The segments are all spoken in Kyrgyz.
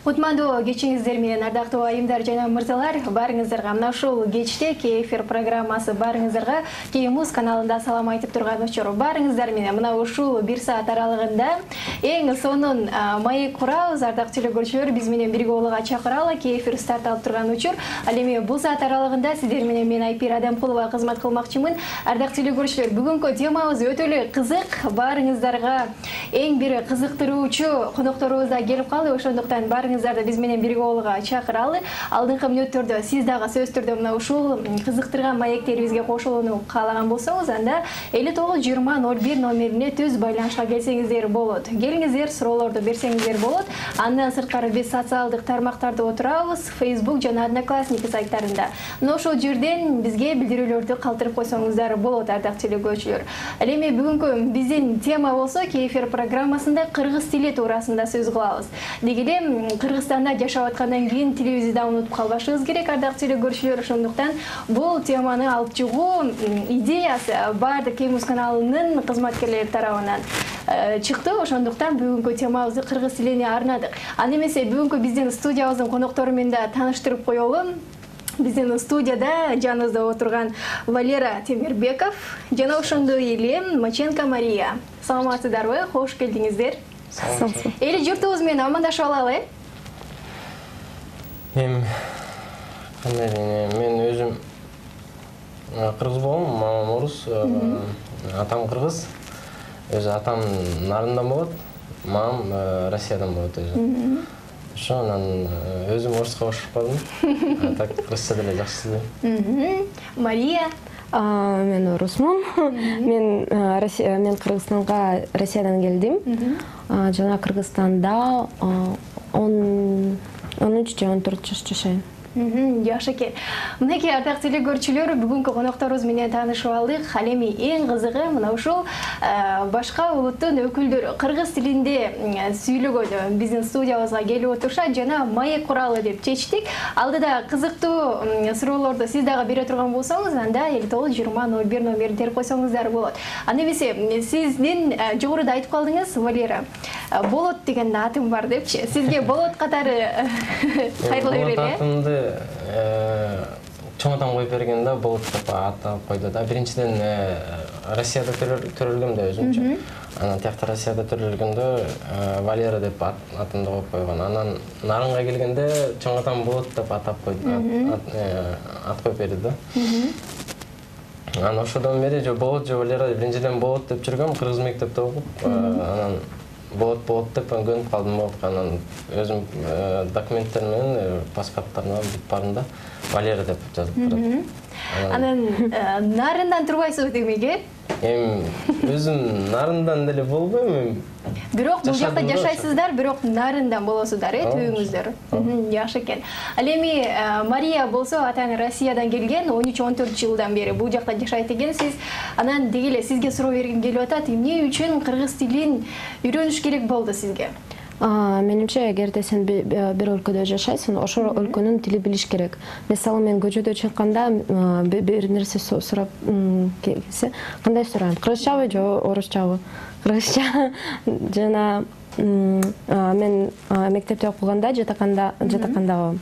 Кутмандуу кечиңиздер менен ардактуу айымдар жана мырзалар, барыңыздарга мына ушул кечте эфир программасы барыңыздарга Кей-Муз каналында салам айтып турган учур. Барыңыздар менен мына ушул 1 саат аралыгында эң сонун маек курабыз. Ардактуу көрүүчүлөр, биз менен бирге болууга чакыралы. Эфир старт алып турган учур. Ал эми бул саат аралыгында сиздер менен мен Айпир Адамкулова кызмат кылмакчымын. Ардактуу көрүүчүлөр, бүгүнкү темабыз өтө эле кызык. Барыңыздарга эң бир кызыктыруучу конокторубуз да келип калды. Ошондуктан барыңыздарды биз менен бирге болууга чакыралы. Алдыңкы мүнөттөрдө сиз дагы сөз түрдө мына ушул кызыктырган маектерибизге кошулууну каалаган болсоңуз, анда 59-20-01 номерине түз байланышка келсеңиздер болот. Келиңиздер, суроолорду берсеңиздер болот. Андан сырткары биз социалдык тармактарда отурабыз, Facebook жана Одноклассники сайттарында. Мына ошол жерден бизге билдирүүлөрдү калтырып койсоңуздар болот, ардактуу көрүүчүлөр. Ал эми бүгүнкү биздин тема болсо, эфир программасында кыргыз тили туурасында сөз кылабыз. Деги эле Кыргызстанда жашап аткандан кийин тилибизди да унутуп калбашыбыз керек, ардактуу көрүүчүлөр. Ошондуктан бул теманы алып чыгуу идеясы баардык Кей-Муз каналынын кызматкерлери тарабынан чыкты. Ошондуктан бүгүнкү темабызды кыргыз тилине арнадык. Анда эмесе бүгүнкү биздин студиябыздын коноктору менен да тааныштырып коелу. Биздин студияда жаныбызда отурган Валера Темирбеков жана ошондой эле Маченко Мария. Саламатсыздарбы? Кош келдиңиздер. Салам. Эли журтубуз менен амандашып алалы. Кандай мен өзүм кыргыз болом, мамам орус, атам кыргыз. Өзү атам Нарындан болот, мамам Россиядан болот өзү. Ошонан өзүм оруска башып калдым. Так кыргызча деле жакшы сүйлөйм. Мария. Мен орусмун. Мен Кыргызстанга Россиядан келдим. Жана Кыргызстанда 13 же 14 жаш жашайм. Жакшы экен. Мынакей ардактуу көрүүчүлөр, бүгүнкү конокторубуз менен таанышып алдык. Ал эми эң кызыгы мына ушул башка улуттун өкүлдөрү кыргыз тилинде сүйлөгөн биздин студиябызга келип отурушат жана маек куралы деп чечтик. Алдыда кызыктуу суроолорду сиз дагы бере турган болсоңуз, анда 59-20-01 номерин терип койсоңуздар болот. Анда эмесе сиздин жогоруда айтып калдыңыз, Валера, болот деген атым бар депчи. Сизге болот катары кайрыла берели. Чоң атам коюп бергенде болот деп атап койду да. Биринчиден Россияда төрөлгөм да өзүмчө. Анан тиякта Россияда төрөлгөндө Валера деп атымды коюп койгон. Анан Нарынга келгенде чоң атам болот деп атап койду. Ат коюп берди да. Анан ошодон бери же болот же Валера, биринчиден болот деп жүргөм, кыргыз мектепте окуп, анан болот деп көнүп калдым. Анан өзүм документтер менен паспорттарыма бүт барында Валера деп жазып турат. Анан Нарындан турбайсызбы демек, өзүм Нарындан деле болбойм. Бирок бул жакта жашайсыздар, бирок Нарындан болосуздар, түйүңүздөр. Жакшы экен. Ал эми Мария болсо атаны Россиядан келген, 13-14 жылдан бери бул жакта жашайт экенсиз. Анан деги эле сизге суроо бергим келип атат, эмне үчүн кыргыз тилин үйрөнүш керек болду сизге? Менимче, эгерде сен бир өлкөдө жашайсың, ошол өлкөнүн тили билиш керек. Мисалы, мен көчөдө чыкканда бир нерсе сурап келсе, кандай сурайм? Кыргызчабы же орусчабы? Кыргызча. Жана мен мектепте окуганда жатаканда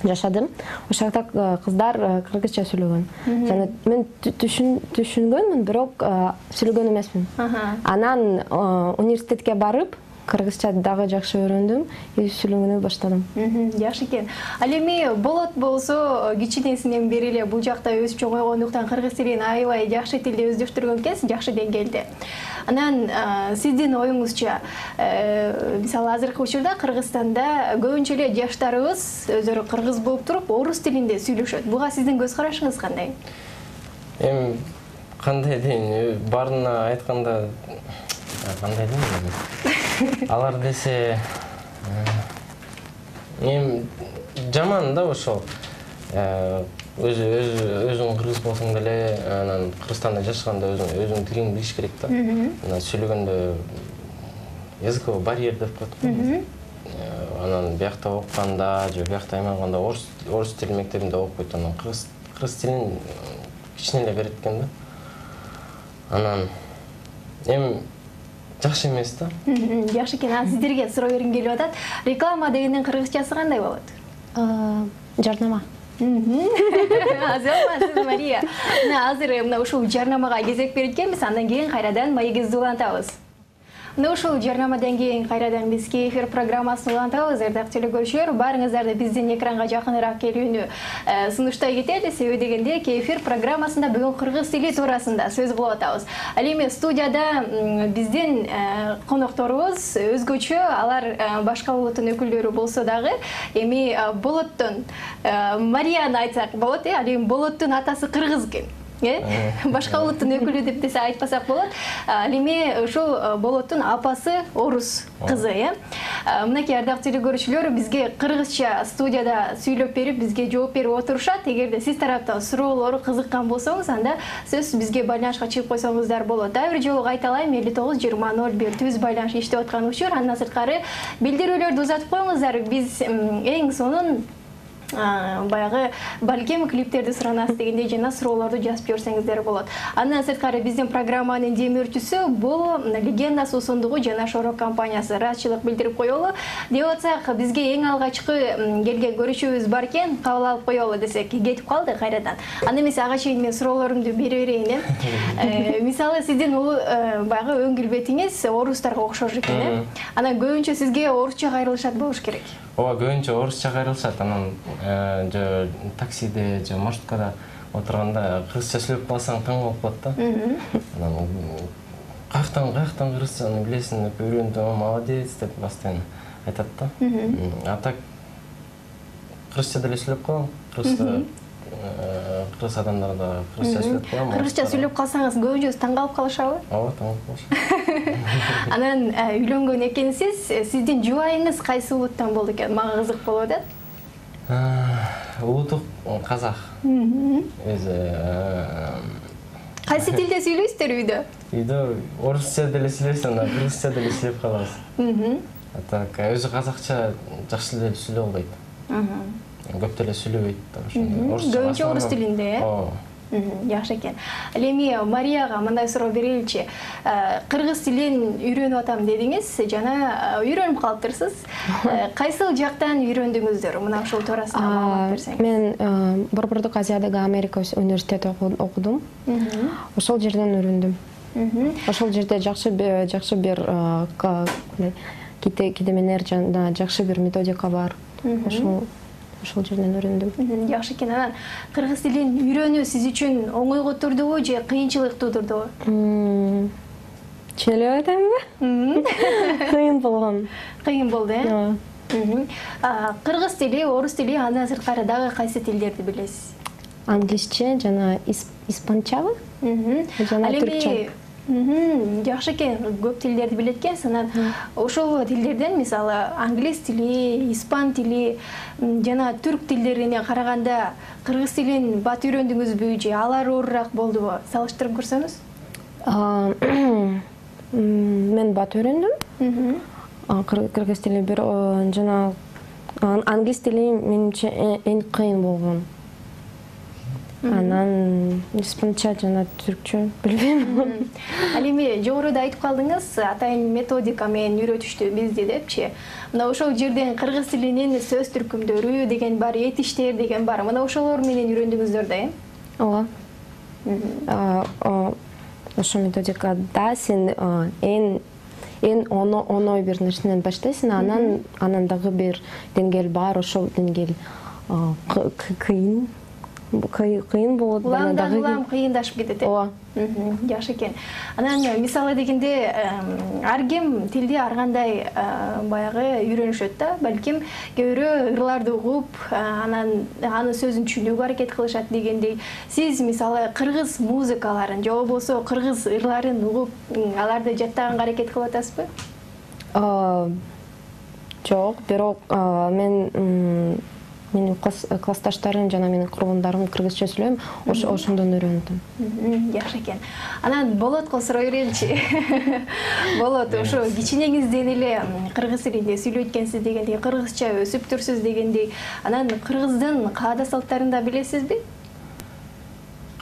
жашадым. Ошол кыздар кыргызча сүйлөгөн. Жана мен түшүнгөнмүн, бирок сүйлөгөн эмесмин. Анан университетке барып кыргызча дагы жакшы өйрөндүм, сүйлөгөнү баштадым. Жакшы экен. Ал эми болот болсо кичинесинен бери эле бул жакта өсүп чоңойгондуктан кыргыз тилин аябай жакшы тилде өздөштүргөн экенсиз, жакшы деңгээлде. Анан сиздин оюңузча, мисалы азыркы учурда Кыргызстанда көбүнчө эле жаштарыбыз өзүрө кыргыз болуп туруп, орус тилинде сүйлөшөт. Буга сиздин көз карашыңыз кандай? Кандай дейин, баарына айтканда кандай дейин? Алар десе жаман да ошол. Өзүң кыргыз болсоң деле, анан Кыргызстанда жашаганда өзүң тилиңди билиш керек да. Анан сүйлөгөндө языковой барьер деп коет го. Анан биякта окуганда же биякта аймагында орус тили мектебинде окуйт, анан кыргыз тилин кичине эле берет экен да. Анан жакшы эмес да. Жакшы экен. Анан сиздерге суроо бергим келип атат. Реклама дегендин кыргызчасы кандай болот? Жарнама. Азамат, Мария. Азыр мына ушул жарнамага кезек берип келебиз, андан кийин кайрадан маегибизди улантабыз. Мына ушул жарнамадан кийин кайрадан биз эфир программасын улантабыз. Ардактуу телекөрүүчүлөр, барыңыздарды биздин экранга жакыныраак келүүнү сунуштай кетели. Себеби дегенде эфир программасында бүгүн кыргыз тили туурасында сөз кылып атабыз. Ал эми студияда биздин конокторубуз өзгөчө, алар башка улуттун өкүлдөрү болсо дагы, эми Болоттон Марияны айтсак болот, ал эми Болоттун атасы кыргыз экен. Башка улуттун өкүлү деп десе айтпасак болот. Ал эми ушул Болоттун апасы орус кызы, Мынакей ардактуу телекөрүүчүлөр, бизге кыргызча студияда сүйлөп берип, бизге жооп берип отурушат. Эгерде сиз тараптан суроолор кызыккан болсоңуз, анда сөз бизге байланышка чыгып койсоңуздар болот. Дагы бир жолу кайталайм, 59-20-01 түз байланыш иштеп аткан учур. Андан сырткары билдирүүлөрдү узатып коюңуздар. Биз эң сонун баягы балким клиптерди суранасыз дегенде жана суроолорду жазып жиберсеңиздер болот. Андан сырткары биздин программанын демөөрчүсү бул Легенда суусундугу жана Шорок компаниясы. Ыраазычылык билдирип коелу. Деп атсак, бизге эң алгачкы келген көрүүчүбүз бар экен, кабыл алып коелу десек, кетип калды кайрадан. Анда эмесе ага чейин мен суроолорумду бере берейин. Мисалы, сиздин баягы өң келбетиңиз орустарга окшош экен. Анан көбүнчө сизге орусча кайрылышат болуш керек. Ооба, көбүнчө орусча кайрылышат. Анан таксиде же маршруткада отурганда кыргызча сүйлөп калсаң таң болуп калат да. Анан каяктан кыргызчаны билесиң деп үйрөндүм, молодец деп постоянно айтат да. А так кыргызча деле сүйлөп калам. Кыргыз адамдарда кыргызча сүйлөп калам. Кыргызча сүйлөп калсаңыз көбүнчөсү таң калып калышабы? Ооба, таң калып калышат. Анан үйлөнгөн экенсиз, сиздин жубайыңыз кайсы улуттан болду экен? Мага кызык болуп атат. Улуту казак. Өзү кайсы тилде сүйлөйсүздөр үйдө? Үйдө орусча деле сүйлөйсүң, анда кыргызча деле сүйлөп калабыз. Так, өзү казакча жакшы деле сүйлөй албайт. Көп деле сүйлөбөйт да ошондой. Көбүнчө орус тилинде, Жакшы экен. Ал эми Марияга мындай суроо береличи. Кыргыз тилин үйрөнүп атам дедиңиз, жана үйрөнүп калыптырсыз. Кайсыл жактан үйрөндүңүздөр? Мына ушул туурасында маалымат берсеңиз. Мен Борбордук Азиядагы Америка университетте окудум. Ошол жерден үйрөндүм. Ошол жерде жакшы бир китемелер жана жакшы бир методика бар. Ошол жерден үйрөндүм. Жакшы экен. Анан кыргыз тилин үйрөнүү сиз үчүн оңойго турдубу же кыйынчылык туудурдубу? Түшүнүп атамбы? Кыйын болгон. Кыйын болду, Кыргыз тили, орус тили, андан сырткары дагы кайсы тилдерди билесиз? Англисче жана испанчабы? Жана түркчө. Жакшы экен, көп тилдерди билет экенсиз. Анан ошол тилдерден, мисалы, англис тили, испан тили жана түрк тилдерине караганда кыргыз тилин бат үйрөндүңүзбү же алар оорураак болдубу? Салыштырып көрсөңүз? Мен бат үйрөндүм. Кыргыз тили бир жана англис тили менимче эң кыйын болгон. Анан испанча жана түркчө билбейм. Ал эми жогоруда айтып калдыңыз, атайын методика менен үйрөтүштү бизди депчи. Мына ошол жерден кыргыз тилинин сөз түркүмдөрү деген бар, этиштер деген бар. Мына ошолор менен үйрөндүңүздөр да, Ооба. Ошол методикада сен эң оңой бир нерседен баштайсың, анан дагы бир деңгээл бар, ошол деңгээл кыйын болот. Улам кыйындашып кетет. Ооба. Жакшы экен. Анан мисалы дегенде ар ким тилди ар кандай баягы үйрөнүшөт да. Балким кээ бирөө ырларды угуп, анан аны сөзүн түшүнүүгө аракет кылышат дегендей. Сиз мисалы кыргыз музыкаларын же болбосо кыргыз ырларын угуп, аларды жаттаганга аракет кылып атасызбы? Жок, бирок менин классташтарым жана менин курбундарым кыргызча сүйлөйм, ошондон үйрөндүм. Жакшы экен. Анан Болотко суроо береличи. Болот, ошо кичинеңизден эле кыргыз тилинде сүйлөйт экенсиз дегендей, кыргызча өсүптүрсүз дегендей. Анан кыргыздын каада салттарын да билесизби?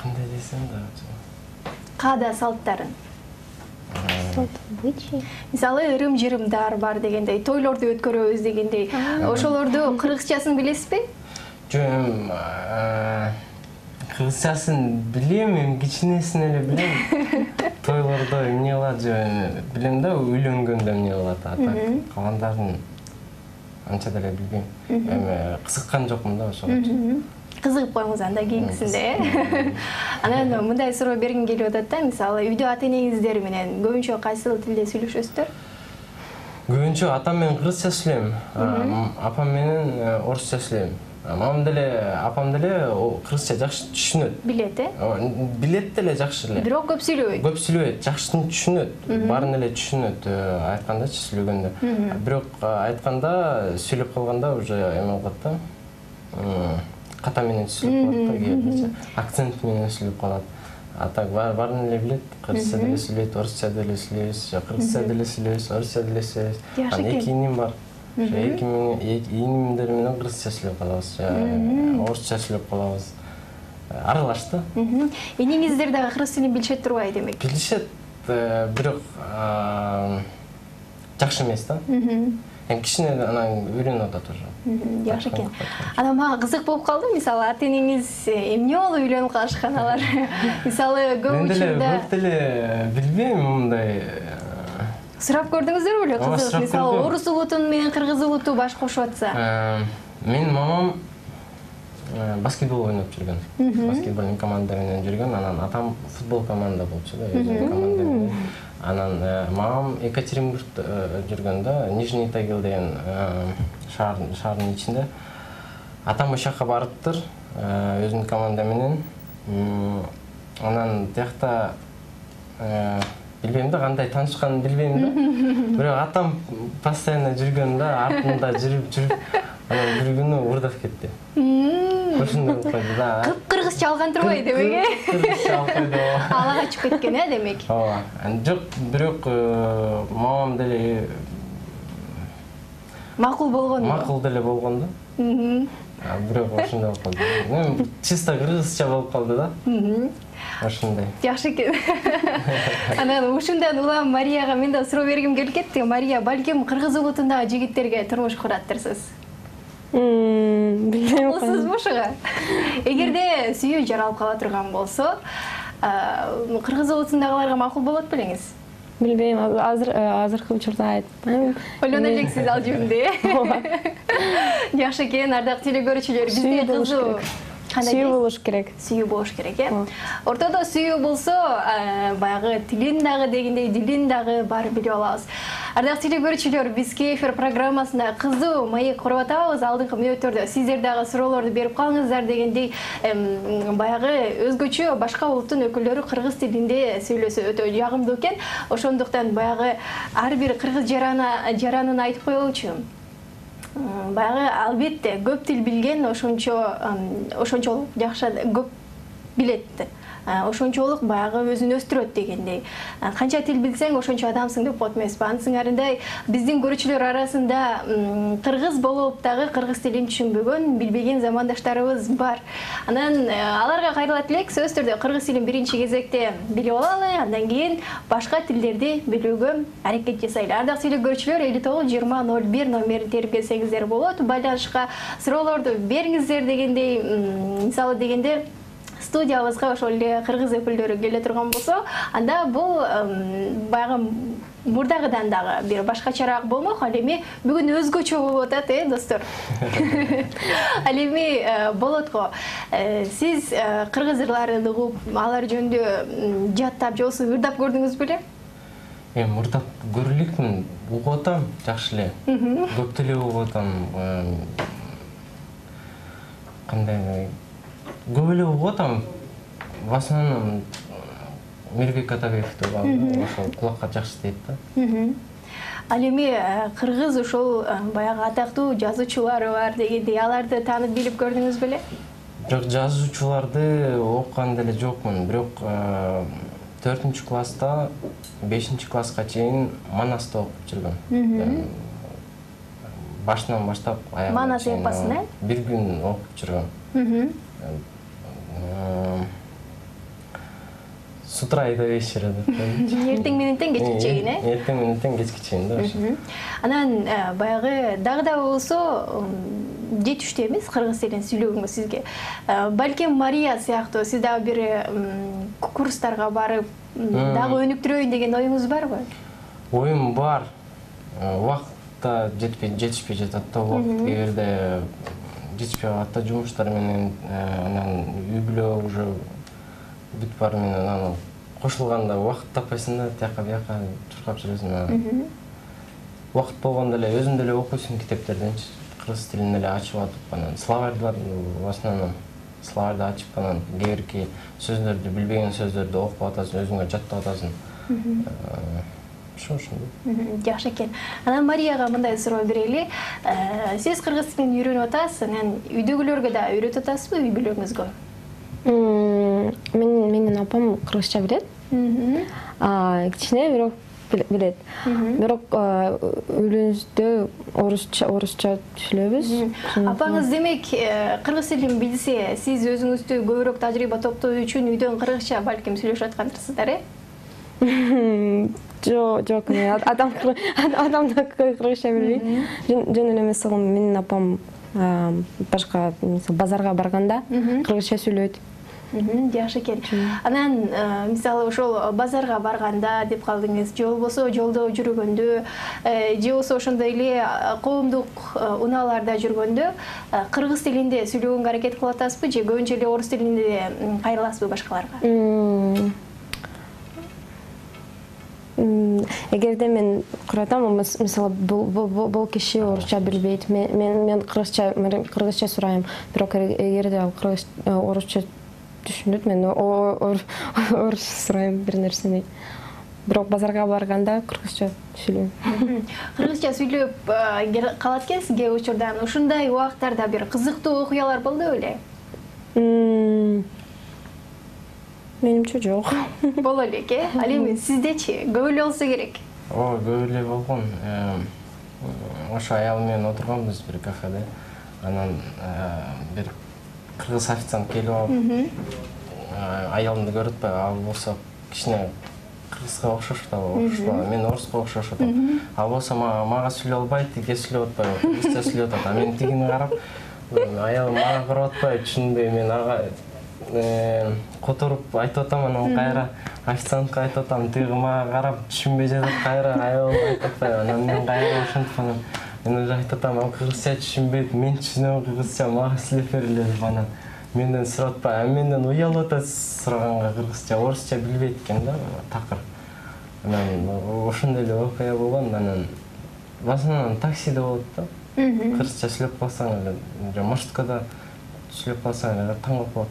Кандай десем да? Каада салттарын. Мисалы ырым-жырымдар бар дегендей, тойлорду өткөрөбүз дегендей. Ошолорду кыргызчасын билесизби? Жөн кыргызчасын билем, эми кичинесин эле билем. Тойлордо эмне кылат жөн билем да, үйлөнгөндө эмне кылат, ата калгандарын анча деле билбейм. Эми кызыккан жокмун да ошого. Кызыгып коюңуз анда кийинкисинде. Анан мындай суроо бергим келип атат да, мисалы үйдө ата-энеңиздер менен көбүнчө кайсыл тилде сүйлөшөсүздөр? Көбүнчө атам менен кыргызча сүйлөйм, апам менен орусча сүйлөйм. Мамам деле, апам деле кыргызча жакшы түшүнөт. Билет, Билет деле жакшы эле. Бирок көп сүйлөбөйт. Көп сүйлөбөйт, жакшы түшүнөт. Баарын эле түшүнөт, айткандачы сүйлөгөндө. Бирок айтканда, сүйлөп калганда уже эме кылат да. Ката менен сүйлөп калат да, кээбирче. Акцент менен сүйлөп калат. А так баарын эле билет. Кыргызча деле сүйлөйт, орусча деле сүйлөйбүз, кыргызча деле сүйлөйбүз, орусча деле сүйлөйбүз. Анан эки иним бар. Эки инимдер менен кыргызча сүйлөп калабыз, орусча сүйлөп калабыз. Аралаш да. Иниңиздер дагы кыргыз тилин билишет турбайбы демек? Билишет, бирок жакшы эмес да. Эми кичине анан үйрөнүп атат уже. Жакшы экен. Анан мага кызык болуп калды, мисалы ата-энеңиз эмне болуп үйлөнүп калышкан алар? Мисалы көп учурда көп деле билбейм мындай. Сурап көрдүңүздөрбү беле кызык? Мисалы орус улутун менен кыргыз улуту баш кошуп атса. Менин мамам баскетбол ойноп жүргөн. Баскетбол команда менен жүргөн. Анан атам футбол команда болчу да, өзүнүн команда менен. Анан мамам Екатеринбургда жүргөн да, Нижний Тагил деген шаардын ичинде. Атам ошол жака барыптыр, өзүнүн команда менен. Анан тиякта билбейм да, кандай таанышканын билбейм да. Бирок атам постоянно жүргөн да, артында жүрүп, анан бир күнү уурдап кетти. Ошондой болуп калды да. Кыргызча алган турбайбы демек? Кыргызча алып койду. Ала качып кеткен демек? Ооба. Жок, бирок мамам деле макул болгон. Макул деле болгон да. Бирок ошондой болуп калды. Чисто кыргызча болуп калды да. Ошондой. Жакшы экен. Анан ушундан улам Марияга мен да суроо бергим келип кетти. Мария, балким кыргыз улутундагы жигиттерге турмуш кураттырсыз. Билбейм. Болсузбу ушуга? Эгерде сүйүү жаралып кала турган болсо, кыргыз улутундагыларга макул болот белеңиз? Билбейм, азыркы учурда айтпайм. Ойлоно элексиз ал жөнүндө. Жакшы экен, ардактуу телекөрүүчүлөр, бизде кызуу Сүйүү болуш керек. Сүйүү болуш керек, Ортодо сүйүү болсо, баягы тилин дагы дегендей, дилин дагы баары билип алабыз. Ардактуу телекөрүүчүлөр, биз Кефир программасында кызуу маек куруп атабыз. Алдыңкы мүнөттөрдө сиздер дагы суроолорду берип калыңыздар дегендей, баягы өзгөчө башка улуттун өкүлдөрү кыргыз тилинде сүйлөсө өтө жагымдуу экен. Ошондуктан баягы ар бир кыргыз жаранын айтып коелучу. Баягы албетте көп тил билген ошончолук жакшы көп билет. Ошончолук баягы өзүн өстүрөт дегендей. Канча тил билсең, ошончо адамсың деп коет эмеспи? Ансыңарындай биздин көрүүчүлөр арасында кыргыз болуп дагы кыргыз тилин түшүнбөгөн, билбеген замандаштарыбыз бар. Анан аларга кайрылат элек, сөзсүз түрдө кыргыз тилин биринчи кезекте билип алалы, андан кийин башка тилдерди билүүгө аракет жасайлы. Ардактуу телекөрүүчүлөр, 59-20-01 номерин терип келсеңиздер болот. Байланышка суроолорду бериңиздер дегендей, мисалы дегенде студиябызга ошол эле кыргыз өкүлдөрү келе турган болсо, анда бул баягы мурдагыдан дагы бир башкачараак болмок. Ал эми бүгүн өзгөчө болуп атат, достор. Ал эми болот го. Сиз кыргыз ырларын угуп, алар жөнүндө жаттап, же болбосо ырдап көрдүңүз беле? Эми ырдап көрө элекмин, угуп атам, жакшы эле. Көп деле угуп атам. Кандай көп эле угуп атам. В основном Мирбек Атабековду ошол кулакка жакшы тийет да. Ал эми кыргыз ошол баягы атактуу жазуучулары бар дегендей, аларды таанып билип көрдүңүз беле? Жок, жазуучуларды окуган деле жокмун. Бирок 4-класста 5-класска чейин Манаста окуп жүргөм. Башынан баштап аягына. Манас эпосун, бир күн окуп жүргөм. с утра и до вечера. Эртең менен тең кечке чейин, Эртең менен тең кечке чейин да. Анан баягы дагы болсо жетиштүү эмес кыргыз тилин сүйлөгөнгө сизге. Балким Мария сыяктуу сиз дагы бир курстарга барып дагы өнүктүрөйүн деген оюңуз барбы? Оюм бар. Убакытта жетишпей жатат да, убакыт кээ бирде жетишпей калат да, жумуштар менен, анан үй бүлө уже бүт бар менен, анан кошулганда убакыт таппайсың да, тияка бияка чуркап жүрөсүң. Убакыт болгондо эле өзүң деле окуйсуң китептерденчи, кыргыз тилин эле ачып атып, анан словарь бар, в основном словарды ачып, анан кээ бирки сөздөрдү, билбеген сөздөрдү окуп атасың, өзүңө жаттап атасың. Ошондой. Жакшы экен. Анан Марияга мындай суроо берели. Сиз кыргыз тилин үйрөнүп атасыз, анан үйдөгүлөргө да үйрөтүп атасызбы, үй бүлөңүзгө? Менин апам кыргызча билет. Кичине бирок билет. Бирок үйлүбүздө орусча сүйлөйбүз. Апаңыз демек кыргыз тилин билсе, сиз өзүңүздү көбүрөөк тажрыйба топтоо үчүн үйдөн кыргызча балким сүйлөшүп аткандырсыздар, Жок, адам да кыргызча билбейт. Жөн эле эмес, менин апам башка базарга барганда кыргызча сүйлөйт. Жакшы экен. Анан мисалы ошол базарга барганда деп калдыңыз, же болбосо жолдо жүргөндө, же болбосо ошондой эле коомдук унааларда жүргөндө кыргыз тилинде сүйлөгөнгө аракет кылып атасызбы, же көбүнчө эле орус тилинде кайрыласызбы башкаларга? Эгерде мен куратам, мисалы бул киши орусча билбейт, мен кыргызча сурайм, бирок эгерде ал орусча түшүнөт, мен орусча сурайм бир нерсени. Бирок базарга барганда кыргызча сүйлөйм. Кыргызча сүйлөп калат экенсиз кээ учурда. Ушундай убактарда бир кызыктуу окуялар болду беле? Менимче жок. Боло элек, Ал эми сиздечи көп эле болсо керек? Көп эле болгон. Ошо аялым менен отурганбыз бир кафеде. Анан бир кыргыз официант келип алып, аялымды көрүп атпайбы, ал болсо кичине кыргызга окшошпу, мен оруска окшошуп атам. Ал болсо мага сүйлөй албайт, тиге сүйлөп атпайбы, кыргызча сүйлөп атат. Мен тигини карап, аялым мага карап атпайбы, түшүнбөй мен ага которуп айтып атам, анан кайра официантка айтып атам, тиги мага карап түшүнбөй жатат, кайра аялым айтып атпайбы, анан мен кайра ошентип анан мен уже айтып атам, ал кыргызча түшүнбөйт, мен түшүнөм кыргызча, мага сүйлөп бергиле деп анан менден сурап атпайбы, менден уялып атасыз сураганга, кыргызча, орусча билбейт экен да такыр. Анан ошондой эле окуя болгон, анан в основном таксиде болот да. Кыргызча сүйлөп калсаң эле, же маршруткада сүйлөп калсаң эле таң калып калат.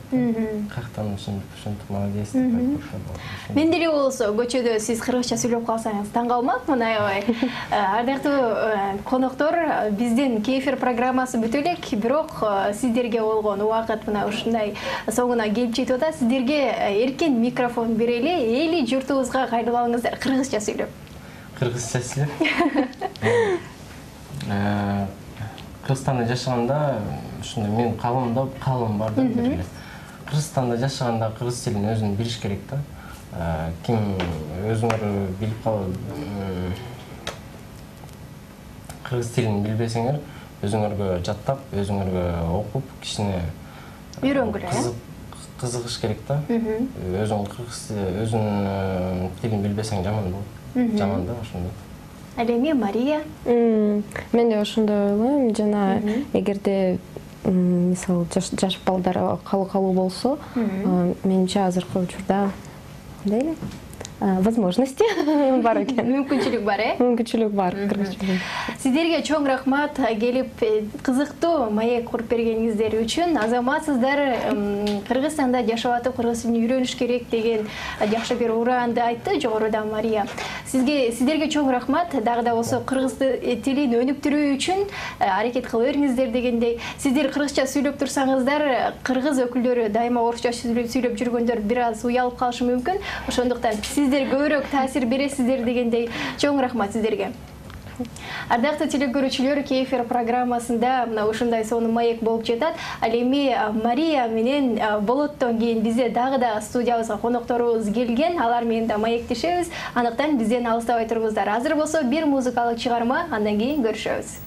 Каяктан ушинтип молодец деп айтып. Мен деле болсо көчөдө сиз кыргызча сүйлөп калсаңыз таң калмакмын аябай. Ардактуу коноктор, биздин Кефир программасы бүтө элек, бирок сиздерге болгон убакыт мына ушундай соңуна келип жетип атат. Сиздерге эркен микрофон берели, эли журтубузга кайрылып алыңыздар кыргызча сүйлөп. Кыргызча сүйлөп. Кыргызстанда жашаганда ушундай мен калым бар да бир. Кыргызстанда жашаганда кыргыз тилин өзүң билиш керек да. Ким өзүңөр билип кыргыз тилин билбесеңер, өзүңөргө жаттап, өзүңөргө окуп, кичине үйрөнгүлө. Кызыгыш керек да. Өзүң кыргыз өзүң тилин билбесең жаман болот. Жаман да ошондой. Ал эми Мария? Мен да ошондой ойлойм. Жана эгерде мисалы жаш балдар калуу болсо, менимче азыркы учурда кандай возможности бар экен. Мүмкүнчүлүк бар, Мүмкүнчүлүк бар. Сиздерге чоң рахмат, келип кызыктуу маек куруп бергениңиздер үчүн. Азаматсыздар, Кыргызстанда жашап атып кыргыз тилин үйрөнүш керек деген жакшы бир ураанды айтты жогоруда Мария. Сиздерге чоң рахмат. Дагы да болсо кыргыз тилин өнүктүрүү үчүн аракет кыла бериңиздер дегендей. Сиздер кыргызча сүйлөп турсаңыздар, кыргыз өкүлдөрү дайыма орусча сүйлөп жүргөндөр бир аз уялып калышы мүмкүн. Ошондуктан сиздер көбүрөөк таасир бересиздер дегендей. Чоң рахмат сиздерге. Ардактуу телекөрүүчүлөр, Кефир программасында мына ушундай сонун маек болуп жатат. Ал эми Мария менен болоттон кийин бизде дагы да студиябызга конокторубуз келген. Алар менен да маектешебиз. Анықтан бизден алыстабай туруңуздар. Азыр болсо бир музыкалык чыгарма, андан кийин көрүшөбүз.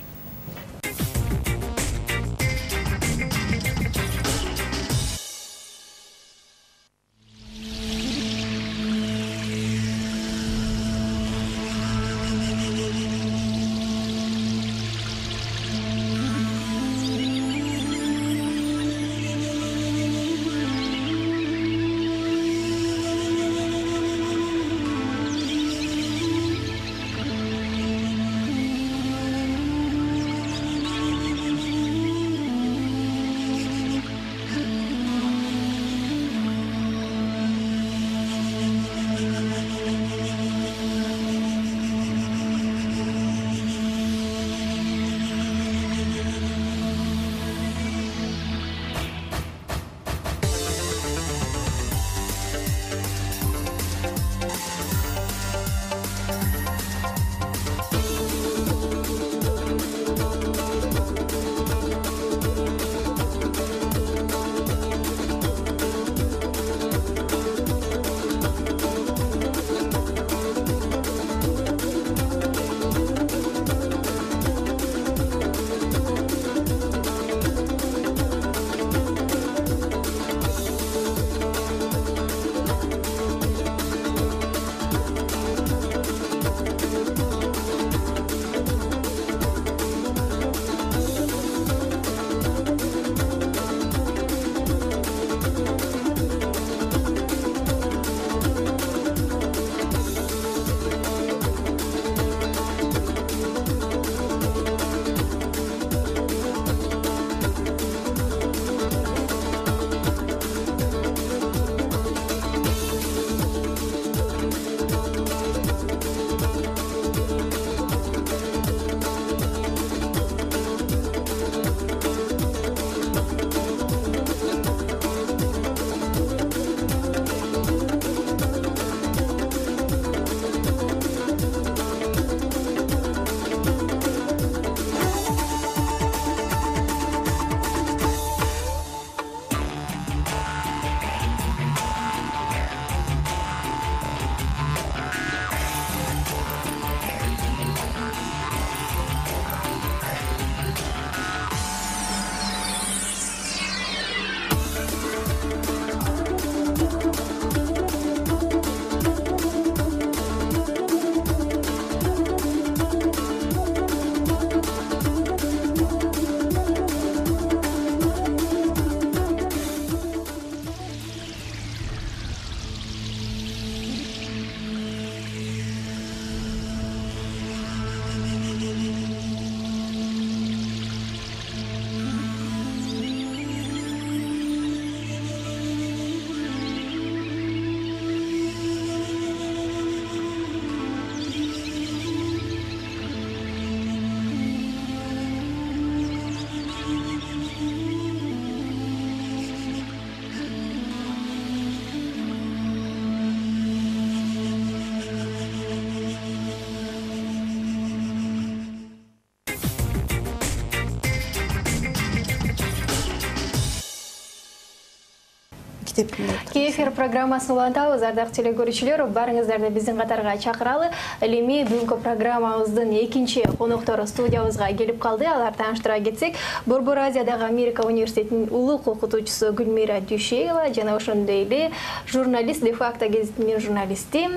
Кефир программасын улантабыз, ардактуу телекөрүүчүлөр, барыңыздарды биздин катарга чакыралы. Эми бүгүнкү программабыздын экинчи коноктору студиябызга келип калды. Алар тааныштыра кетсек, Борбор Азиядагы Америка университетинин улук окутуучусу Гүлмира Дүйшеева жана ошондой эле журналист, де-факто гезитинин журналисти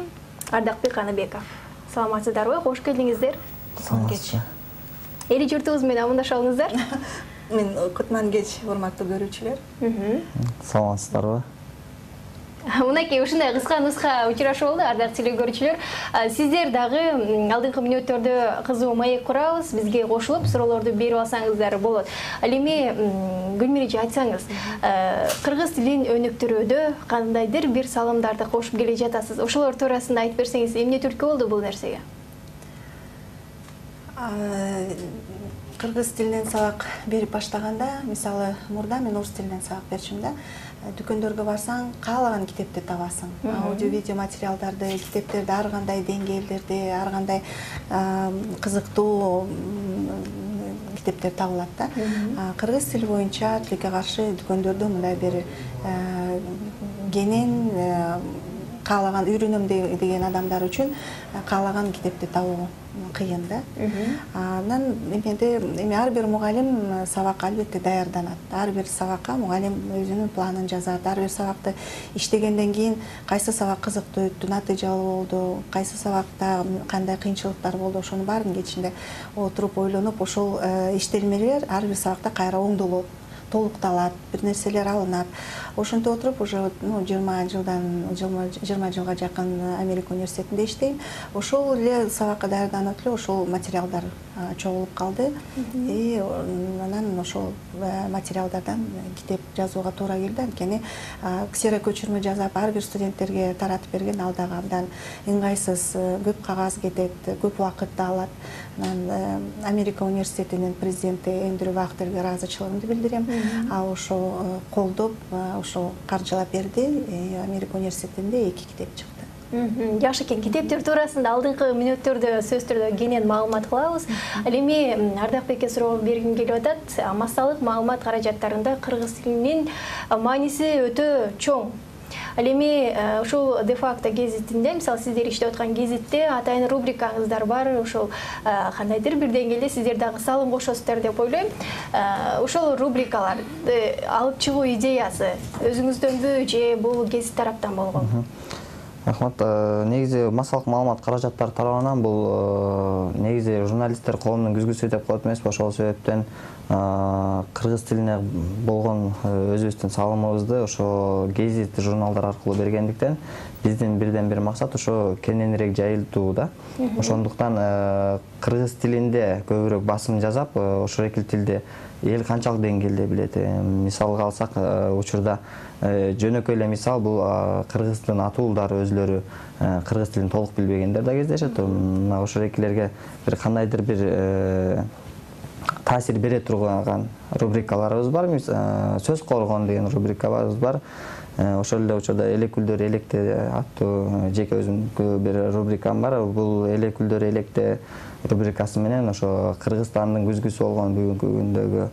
Ардакбек Каныбеков. Саламатсыздарбы? Кош келдиңиздер. Саламатсызбы. Эли журтубуз менен амандашалыңыздар. Мен Кутман кеч, урматтуу көрүүчүлөр. Саламатсыздарбы. Мынакей ушундай кыска нуска учурашуу болду, ардактуу телекөрүүчүлөр. Сиздер дагы алдыңкы мүнөттөрдө кызуу маек курабыз, бизге кошулуп суроолорду берип алсаңыздар болот. Ал эми Гүлмирежи айтсаңыз, кыргыз тилин өнүктүрүүдө кандайдыр бир салымдарды кошуп келе жатасыз. Ошолор туурасында айтып берсеңиз, эмне түрткү болду бул нерсеге? кыргыз тилинен сабак берип баштаганда, мисалы мурда мен орус тилинен сабак берчүм да. Дүкөндөргө барсаң, каалаган китепти табасың. Аудио видео материалдарды, китептерди ар кандай деңгээлдерде, ар кандай кызыктуу китептер табылат да. Кыргыз тили боюнча тилекке каршы дүкөндөрдө мындай бир кенен каалаган үйрөнөм деген адамдар үчүн каалаган китепти табуу кыйын да. Анан эми ар бир мугалим сабакка албетте даярданат. Ар бир сабакка мугалим өзүнүн планын жазат. Ар бир сабакты иштегенден кийин кайсы сабак кызыктуу өттү, натыйжалуу болду, кайсы сабакта кандай кыйынчылыктар болду, ошонун баарын кечинде отуруп ойлонуп, ошол иштелмелер ар бир сабакта кайра оңдолот, толукталат, бир нерселер алынат. Ошентип отуруп уже 20 жылга жакын Америка университетинде иштейм. Ошол эле сабакка даярданып эле ошол материалдар чогулуп калды. И анан ошол материалдардан китеп жазууга туура келди. Анткени ксеро көчүрмө жазап ар бир студенттерге таратып берген ал дагы абдан ыңгайсыз, көп кагаз кетет, көп убакытты алат. Америка университетинин президенти Эндрю Вахтерге ыраазычылыгымды билдирем. Ал ошол колдоп, ошол каржылап берди. Америка университетинде 2 китеп чыкты. Жакшы экен. Китептер туурасында алдыңкы мүнөттөрдө сөз түрдө кенен маалымат кылабыз. Ал эми Ардакбекке суроо бергим келип атат. Массалык маалымат каражаттарында кыргыз тилинин мааниси өтө чоң. Ал эми ушул де-факто гезитинде, мисалы сиздер иштеп аткан гезитте атайын рубрикаңыздар бар. Ушул кандайдыр бир деңгээлде сиздер дагы салым кошосуздар деп ойлойм. Ушул рубрикаларды алып чыгуу идеясы өзүңүздөнбү же бул гезит тараптан болгонбу? Рахмат. Негизи массалык маалымат каражаттары тарабынан бул негизи журналисттер коомунун күзгүсү деп коет эмеспи? Ошол себептен кыргыз тилине болгон өзүбүздүн салымыбызды ошо гезит журналдар аркылуу бергендиктен биздин бирден бир максат ошо кененирээк жайылтуу да. Ошондуктан кыргыз тилинде көбүрөөк басым жасап, ошол эки тилде эл канчалык деңгээлде билет. Мисалга алсак, учурда жөнөкөй эле мисал бул кыргыздын ата уулдары өзлөрү кыргыз тилин толук билбегендер да кездешет. Мына ошол экилерге бир кандайдыр бир таасир бере турган рубрикаларыбыз бар. Сөз коргон деген рубрикабыз бар. Ошол эле учурда Элекүлдөр электе аттуу жеке өзүмдүн бир рубрикам бар. Бул Элекүлдөр электе рубрикасы менен ошо Кыргызстандын күзгүсү болгон бүгүнкү күндөгү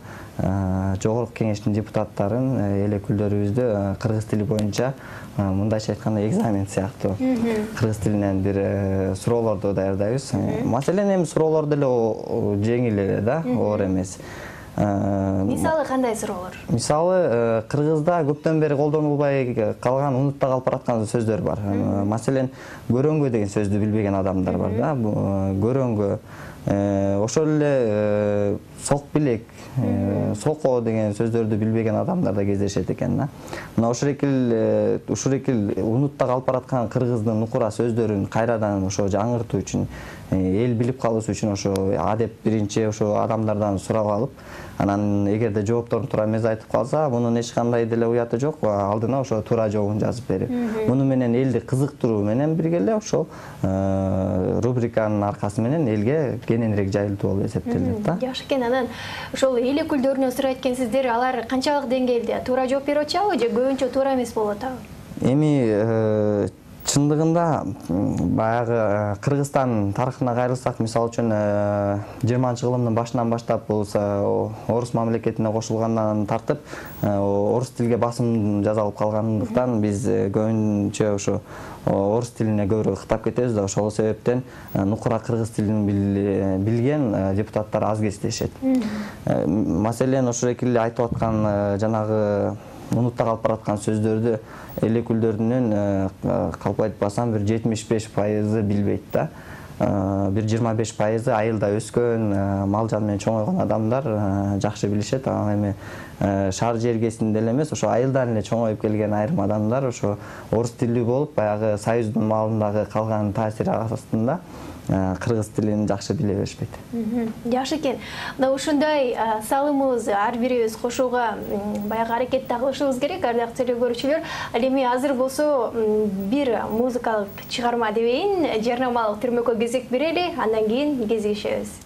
жогорку кеңештин депутаттарын элекүлдөрүбүздү кыргыз тили боюнча мындайча айтканда экзамен сыяктуу кыргыз тилинен бир суроолорду даярдайбыз. Маселен эми суроолор деле жеңил эле да, оор эмес. Мисалы кандай суроолор? Мисалы кыргызда көптөн бери колдонулбай калган, унутта калып бараткан сөздөр бар. Маселен, көрөңгө деген сөздү билбеген адамдар бар да. Көрөңгө, ошол эле сок билек, соко деген сөздөрдү билбеген адамдар да кездешет экен да. Мына ушул эки унутта калып бараткан кыргыздын нукура сөздөрүн кайрадан ошо жаңыртуу үчүн, эл билип калышы үчүн ошо адеп биринчи ошо адамдардан сурап алып, анан эгерде жоопторун туура эмес айтып калса, мунун эч кандай деле уяты жок, алдына ошо туура жообун жазып берип. Муну менен элди кызыктыруу менен бирге эле ошол рубриканын аркасы менен элге кененирээк жайылтуу болуп эсептелет да. Жакшы экен. Анан ошол эл өкүлдөрүнөн сурайт экенсиздер, алар канчалык деңгээлде туура жооп берип атышабы же көбүнчө туура эмес болуп атабы? Эми чындыгында баягы Кыргызстан тарыхына кайрылсак, мисалы үчүн 20-жылдын башынан баштап болсо орус мамлекетине кошулгандан тартып орус тилге басым жасалып калгандыктан биз көбүнчө ошо орус тилине көбүрөөк ыктап кетебиз да. Ошол себептен нукура кыргыз тилин билген депутаттар аз кездешет. Маселен, ошол экили айтып аткан жанагы унутта калып бараткан сөздөрдү элекүлдөрүнүн калп айтпасам бир 75% билбейт да. Бир 25% айылда өскөн, мал жан менен чоңойгон адамдар жакшы билишет. Ал эми шаар жергесинде эле эмес, ошо айылдан эле чоңоюп келген айрым адамдар ошо орус тилдүү болуп, баягы союздун маалындагы калган таасир астында кыргыз тилин жакшы биле беришпейт. Жакшы экен. Мына ушундай салымыбызды ар бирибиз кошууга баягы аракетти кылышыбыз керек, ардактуу теле көрүүчүлөр. Ал эми азыр болсо бир музыкалык чыгарма дебейин, жарнамалык түрмөккө кезек берели, андан кийин кезигишебиз.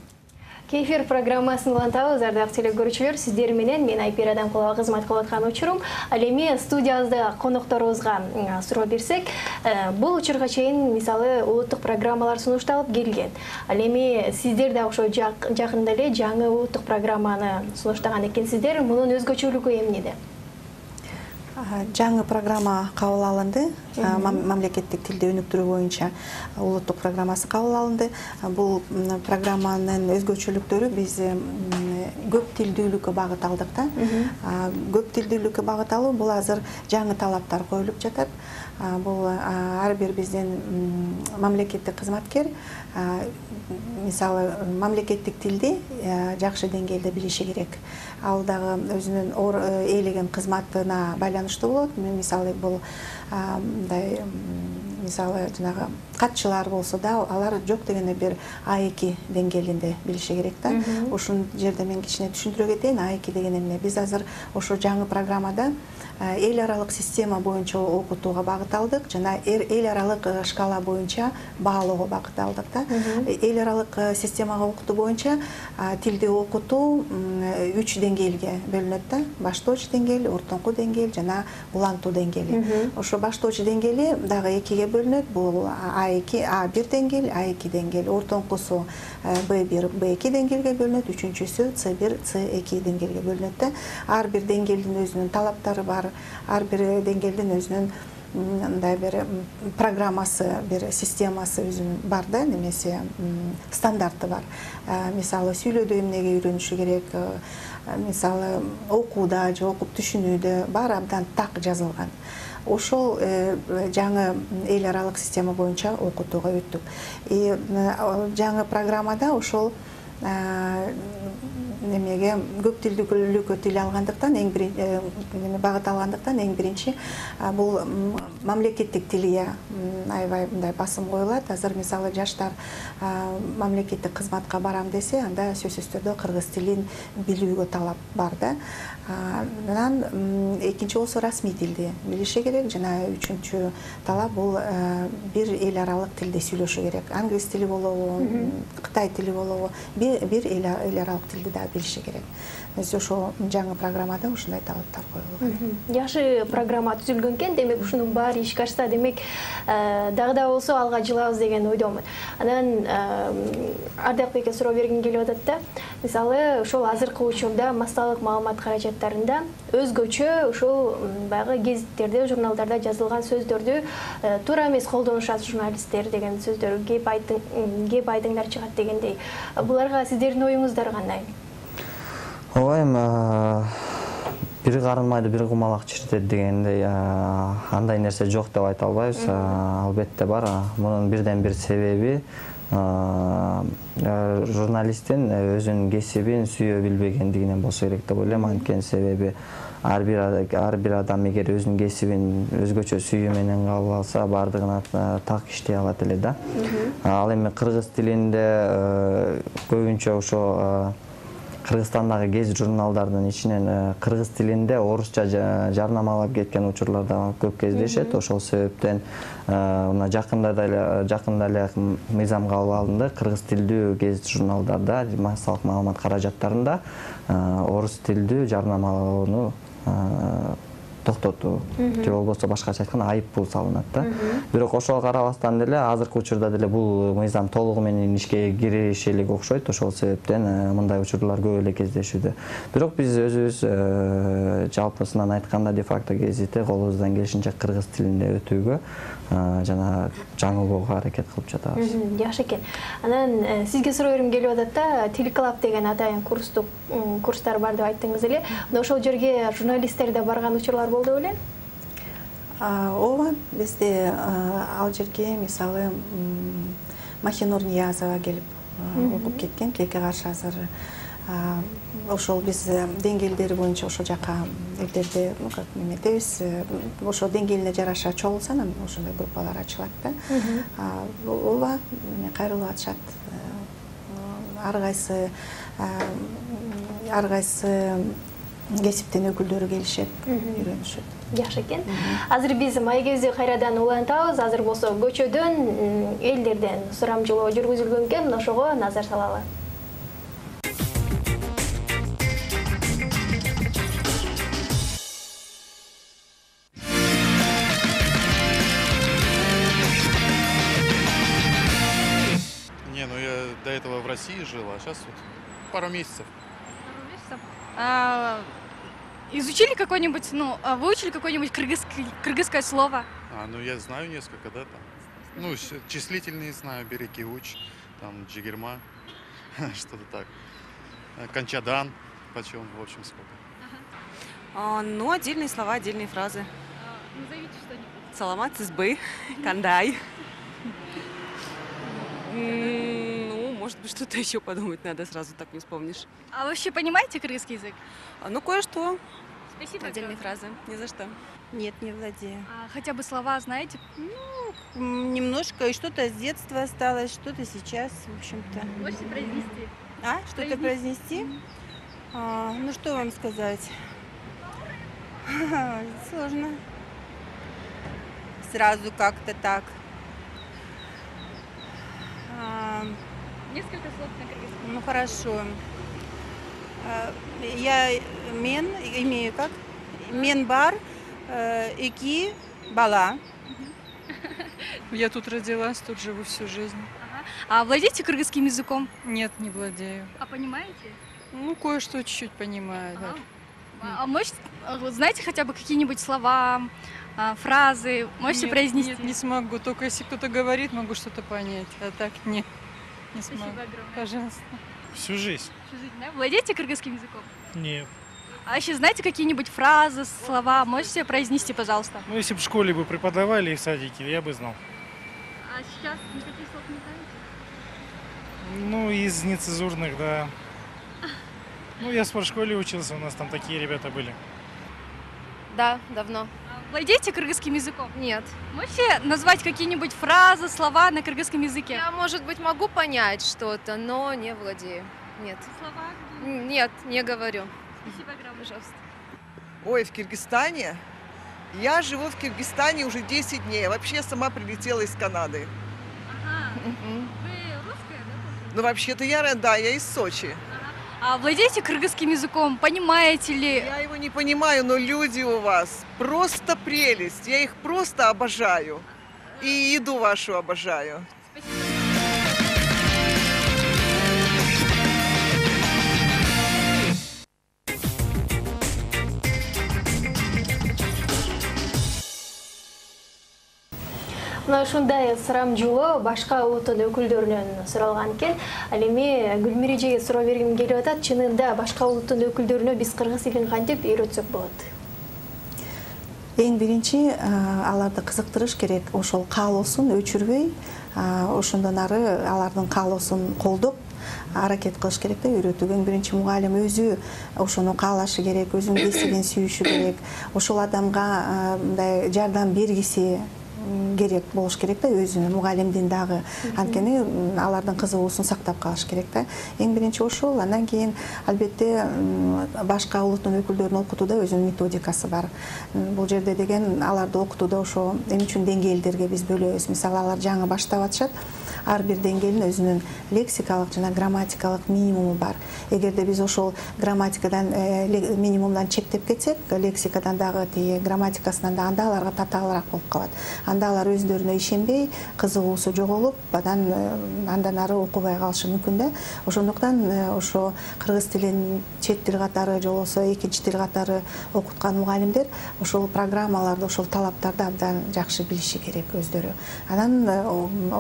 Кефир программасын улантабыз, ардактуу телекөрүүчүлөр, сиздер менен мен Айпер Адамкулова кызмат кылып аткан учурум. Ал эми студиябызда конокторубузга суроо берсек, бул учурга чейин мисалы улуттук программалар сунушталып келген. Ал эми сиздер да ошо жакында эле жаңы улуттук программаны сунуштаган экенсиздер. Мунун өзгөчөлүгү эмнеде? Жаңы программа кабыл алынды. Мамлекеттик тилди өнүктүрүү боюнча улуттук программасы кабыл алынды. Бул программанын өзгөчөлүктөрү биз көп тилдүүлүккө багыт алдык да. Көп тилдүүлүккө багыт алуу бул азыр жаңы талаптар коюлуп жатат. Бул ар бир биздин мамлекеттик кызматкер мисалы мамлекеттик тилди жакшы деңгээлде билиши керек. Ал дагы өзүнүн ээлеген кызматына байланыштуу болот. Мисалы бул мисалы жанагы катчылар болсо да, алар жок дегенде бир А2 деңгээлинде билиши керек да. Ушул жерде мен кичине түшүндүрө кетейин. А2 деген эмне? Биз азыр ошо жаңы программада эл аралык система боюнча окутууга багыт алдык жана эл аралык шкала боюнча баалоого багыт алдык да. Эл аралык системага окутуу боюнча тилди окутуу 3 деңгээлге бөлүнөт да. Баштоочу деңгээл, ортоңку деңгээл жана улантуу деңгээли. Ошо баштоочу деңгээли дагы 2ге бөлүнөт. Бул А2, А1 деңгээл, А2 деңгээл. Ортоңкусу Б1, Б2 деңгээлге бөлүнөт. Үчүнчүсү С1, С2 деңгээлге бөлүнөт да. Ар бир деңгээлдин өзүнүн талаптары бар. Ар бир деңгээлдин өзүнүн мындай бир программасы, бир системасы өзүнүн бар да, немесе стандарты бар. Мисалы сүйлөөдө эмнеге үйрөнүшү керек, мисалы окууда же окуп түшүнүүдө баары абдан так жазылган. Ошол жаңы эл аралык система боюнча окутууга өттүк. Жаңы программада ошол немеге көп тилдүүлүккө тил алгандыктан багыт алгандыктан эң биринчи бул мамлекеттик тилге аябай мындай басым коюлат. Азыр мисалы жаштар мамлекеттик кызматка барам десе, анда сөзсүз түрдө кыргыз тилин билүүгө талап бар да. Анан экинчи болсо расмий тилди билиши керек жана үчүнчү талап бул бир эл аралык тилде сүйлөшү керек. Англис тили болобу, кытай тили болобу, бир эл аралык тилди да билиши керек. Ошо жаңы программада ушундай талаптар коюлган. Жакшы программа түзүлгөн экен, демек ушунун баары ишке ашса, демек дагы да болсо алга жылабыз деген ойдомун. Анан Ардакбекке суроо бергим келип атат да. Мисалы, ошол азыркы учурда массалык маалымат каражаттарында өзгөчө ошол баягы гезиттерде, журналдарда жазылган сөздөрдү туура эмес колдонушат журналисттер деген сөздөр кеп айтыңдар чыгат дегендей. Буларга сиздердин оюңуздар кандай? Ооба, бир карынмайды, бир кумалак чиртет дегендей андай нерсе жок деп айта албайбыз. Албетте бар. Мунун бирден бир себеби журналисттин өзүнүн кесибин сүйө билбегендигинен болсо керек деп ойлойм. Анткени себеби ар бир адам эгер өзүнүн кесибин өзгөчө сүйүү менен кабыл алса, бардыгына так иштей алат эле да. Ал эми кыргыз тилинде көбүнчө ошо Кыргызстандагы гезит журналдардын ичинен кыргыз тилинде орусча жарнамалап кеткен учурлар да көп кездешет. Ошол себептен жакында эле мыйзам кабыл алынды. Кыргыз тилдүү гезит журналдарда, массалык маалымат каражаттарында орус тилдүү жарнамалоону токтотуу же болбосо башкача айтканда айып пул салынат да. Бирок ошого карабастан деле азыркы учурда деле бул мыйзам толугу менен ишке кириши элек окшойт. Ошол себептен мындай учурлар көп эле кездешүүдө. Бирок биз өзүбүз жалпысынан айтканда де-факто гезитти колубуздан келишинче кыргыз тилинде өтүүгө жана жаңылууга аракет кылып жатабыз. Жакшы экен. Анан сизге суроо бергим келип атат да, Телеклаб деген атайын курстар бар деп айттыңыз эле. Ошол жерге журналисттер да барган учурлар болду беле? Ооба, бизде ал жерге мисалы Махинур Ниязова келип окуп кеткен, тилекке каршы азыр ошол биз деңгээлдери боюнча ошол жака элдерди эметебиз. Ошол деңгээлине жараша чогулса, анан ошондой группалар ачылат да. Ооба, кайрылып атышат. Ар кайсы кесиптин өкүлдөрү келишет, үйрөнүшөт. Жакшы экен. Азыр биз маегибизди кайрадан улантабыз. Азыр болсо көчөдөн элдерден сурамжылоо жүргүзүлгөн экен. Ошого назар салалы. России жил, а сейчас вот пару месяцев. Изучили какой-нибудь, выучили какое-нибудь кыргызское слово? Ну я знаю несколько, да, там. Ну, числительные знаю, береги уч, там, джигерма, что-то так. Кончадан, почем, в общем, сколько. Ну, отдельные слова, отдельные фразы. Назовите что-нибудь. Саламат сызбы, кандай. Ну, может быть, что-то еще подумать надо, сразу так не вспомнишь. А вообще понимаете кыргызский язык? Ну, кое-что. Спасибо. Отдельные фразы. Ни за что. Нет, не владею. Хотя бы слова знаете? Немножко, и что-то с детства осталось, что-то сейчас, в общем-то. Можете произнести? Что-то произнести? Ну, что вам сказать? Сложно. Сразу как-то так. Несколько слов на кыргызском. Ну, хорошо. Я имею как? Мен бар, ики, бала. Я тут родилась, тут живу всю жизнь. А владеете кыргызским языком? Нет, не владею. А понимаете? Ну, кое-что чуть-чуть понимаю. Да. А можете, знаете хотя бы какие-нибудь слова, фразы? Можете произнести? Нет, не смогу. Только если кто-то говорит, могу что-то понять. А так нет, не смогу. Спасибо огромное. Пожалуйста. Всю жизнь. Всю жизнь, да? Владеете кыргызским языком? Нет. А еще знаете какие-нибудь фразы, слова? Можете произнести, пожалуйста? Ну, если бы в школе бы преподавали и в садике, я бы знал. А сейчас никаких слов не знаете? Ну, из нецензурных, да. Ну, я в спортшколе учился, у нас там такие ребята были. Да, давно. Владеете кыргызским языком? Нет. Можете назвать какие-нибудь фразы, слова на кыргызском языке? Я, может быть, могу понять что-то, но не владею. Нет. Слова? Нет, не говорю. Спасибо огромное. Пожалуйста. Ой, в Киргизстане? Я живу в Киргизстане уже 10 дней. Вообще я сама прилетела из Канады. Ага. Вы русская, да? Ну, вообще-то я из Сочи. А владеете кыргызским языком? Понимаете ли? Я его не понимаю, но люди у вас просто прелесть. Я их просто обожаю. И еду вашу обожаю. Мына ушундай сурамжуулоо башка улуттун өкүлдөрүнөн суралган экен. Ал эми Гүлмир эжеге суроо бергим келип атат. Чынында башка улуттун өкүлдөрүнө биз кыргыз тилин кантип үйрөтсөк болот? Эң биринчи аларды кызыктырыш керек. Ошол каалоосун өчүрбөй, ошондон ары алардын каалоосун колдоп аракет кылыш керек да үйрөтүүгө. Эң биринчи мугалим өзү ошону каалашы керек, өзүнүн кесибин сүйүшү керек. Ошол адамга мындай жардам бергиси керек болуш керек да өзүнүн мугалимдин дагы. Анткени алардын кызыгуусун сактап калыш керек да. Эң биринчи ошол. Андан кийин албетте башка улуттун өкүлдөрүн окутууда өзүнүн методикасы бар. Бул жерде деген аларды окутууда ошо эмне үчүн деңгээлдерге биз бөлөбүз. Мисалы алар жаңы баштап атышат. Ар бир деңгээлдин өзүнүн лексикалык жана грамматикалык минимуму бар. Эгерде биз ошол грамматикадан минимумдан чектеп кетсек, лексикадан дагы грамматикасынан да анда аларга татаалыраак болуп калат. Анда алар өздөрүнө ишенбей, кызыгуусу жоголуп, андан ары окубай калышы мүмкүн да. Ошондуктан ошо кыргыз тилин чет тил катары же болбосо экинчи тил катары окуткан мугалимдер ошол программаларды, ошол талаптарды абдан жакшы билиши керек өздөрү. Анан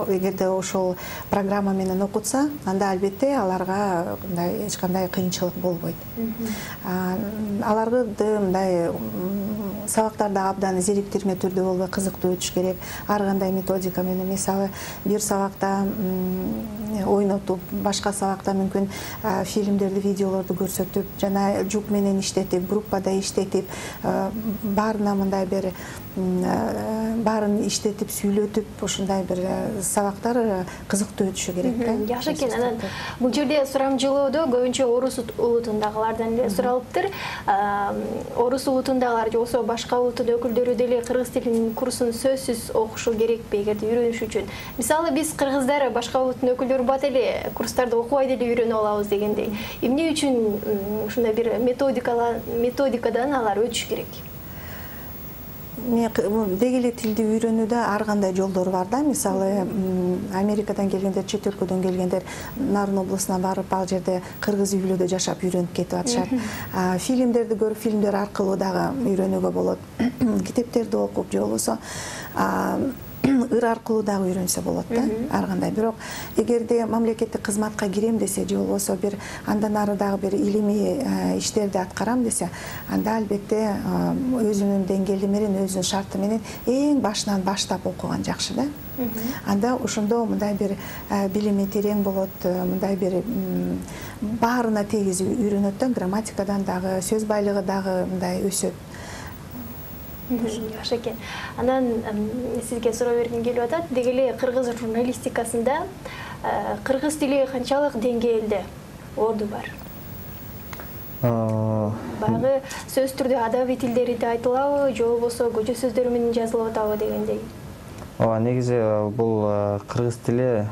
эгерде ошол программа менен окутса, анда албетте аларга эч кандай кыйынчылык болбойт. Аларды мындай сабактарда абдан зериктирме түрдө болбой кызыктуу өтүш керек. Ар кандай методика менен, мисалы, бир сабакта ойнотуп, башка сабакта мүмкүн фильмдерди, видеолорду көрсөтүп, жана жуп менен иштетип, группада иштетип, баарына мындай бир баарын иштетип, сүйлөтүп, ошондой бир сабактар кызыктуу өтүшү керек да. Жакшы экен. Анан бул жерде сурамжылоодо көбүнчө орус улутундагылардан эле суралыптыр. Орус улутундагылар же болбосо башка улуттун өкүлдөрү деле кыргыз тилинин курсун сөзсүз окушу керекпи эгерде үйрөнүш үчүн? Мисалы биз кыргыздар башка улуттун өкүлдөрү бат эле курстарды окубай деле үйрөнүп алабыз дегендей. Эмне үчүн ушундай бир методикадан алар өтүш керек? деги эле тилди үйрөнүүдө ар кандай жолдору бар да. Мисалы Америкадан келгендер, чет өлкөдөн келгендер Нарын облусуна барып, ал жерде кыргыз үйлөрдө жашап үйрөнүп кетип атышат. Фильмдерди көрүп, фильмдер аркылуу дагы үйрөнүүгө болот. Китептерди окуп, же болбосо ыр аркылуу дагы үйрөнсө болот да, ар кандай. Бирок эгерде мамлекеттик кызматка кирем десе, же болбосо бир андан ары дагы бир илимий иштерди аткарам десе, анда албетте өзүнүн деңгээли менен, өзүнүн шарты менен эң башынан баштап окуган жакшы да. Анда ошондо мындай бир билими терең болот, мындай бир баарына тегиз үйрөнөт да, грамматикадан дагы, сөз байлыгы дагы мындай өсөт. Жакшы экен. Анан сизге суроо бергим келип атат. Деги эле кыргыз журналистикасында кыргыз тили канчалык деңгээлде орду бар? Баягы сөз түрдө адабий тилдерде айтылабы, же болбосо көчө сөздөрү менен жазылып атабы дегендей? Ооба, негизи бул кыргыз тили